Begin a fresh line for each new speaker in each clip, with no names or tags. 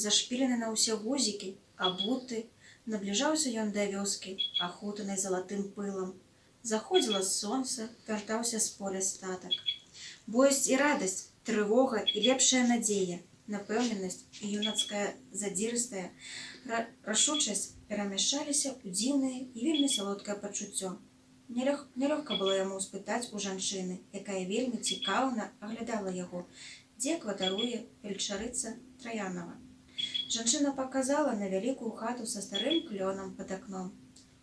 зашпілены на ўсе гузікі, абуты. Набліжаўся ён да вёскі, ахутанай залатым пылам. Заходзіла сонца, вяртаўся з поля статак. Боязь і радасць, трывога і лепшая надзея, напэўненасць і юнацкая задзірыстая рашучасць перамяшаліся ў дзіўнае і вельмі салодкае пачуццё. Нялёгка было яму спытаць у жанчыны, якая вельмі цікаўна аглядала яго, дзе кватаруе фельчарыца Траянова. Жанчына паказала на вялікую хату са старым клёнам пад акном.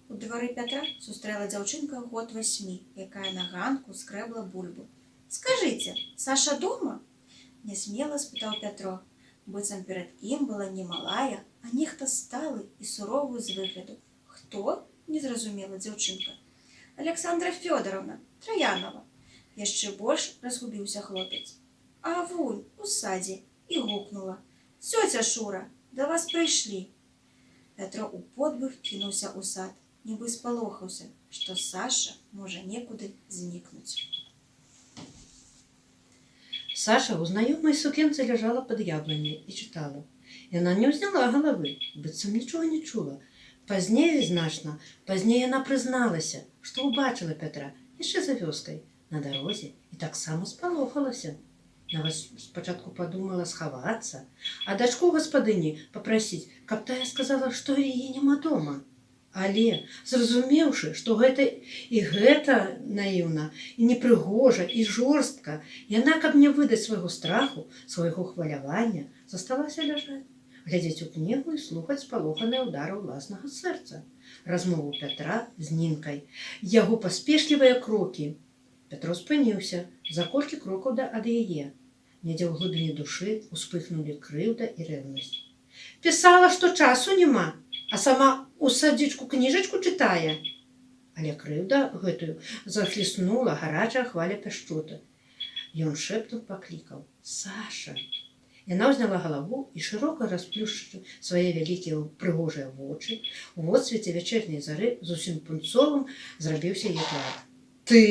У двары Пятра сустрэла дзяўчынка год 8, якая на ганку скрэбла бульбу. «Скажыце, Саша дома?» – нясмела спытаў Пятро. Быццам перад ім была не малая, а нехта сталы і суровы з выгляду. «Хто?» – не зразумела дзяўчынка. «Александра Фёдоровна, Траянова». Яшчэ больш разгубіўся хлопец. «А вунь, у садзе!» – і гукнула. «Цёця Шура, да вас прыйшлі!» Пятро у подбыв кінуўся ў сад, нібы спалохаўся, што Саша можа некуды знікнуць.
Саша у знаёмай сукенцы ляжала пад яблыняй і чытала. Яна не ўзняла галавы, быццам нічога не чула. Пазней яна прызналася, што ўбачыла Пятра яшчэ за вёскай, на дарозе, і таксама спалохалася. Нават спачатку падумала схавацца, а дачку гаспадыні папрасіць, каб тая сказала, што яе няма дома. Але, зразумеўшы, што гэта наіўна, і непрыгожа, і жорстка, яна, каб не выдаць свайго страху, свайго хвалявання, засталася ляжаць, глядзець у кнігу і слухаць спалоханыя ўдары ўласнага сэрца, размову Пятра з Нінкай, яго паспешлівыя крокі. Пятро спыніўся за колькі крокаў ад яе. Недзе ў глыбіні душы успыхнулі крыўда і рэўнасць. Пісала, што часу няма, а сама у садзічку кніжачку чытае. Але крыўда гэтую захліснула гарачая хваля пяшчоты. Ён шэптам паклікаў: «Саша!» Яна ўзняла галаву і, шырока расплюшчыўшы свае вялікія прыгожыя вочы, у водсвеце вячэрняй зары зусім пунцовым зрабіўся яе твар. «Ты?»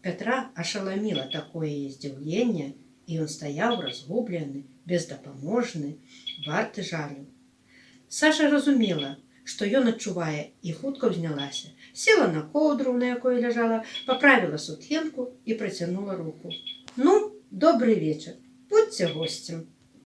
Пятра ашаламіла такое яе здзіўленне, і ён стаяў разгублены, бездапаможны, варты жалю. Саша разумела, што ён адчувае, і хутка ўзнялася, села на коўдру, на якой ляжала, паправіла сукенку і працянула руку. «Ну, добры вечар, будзьце госцем!»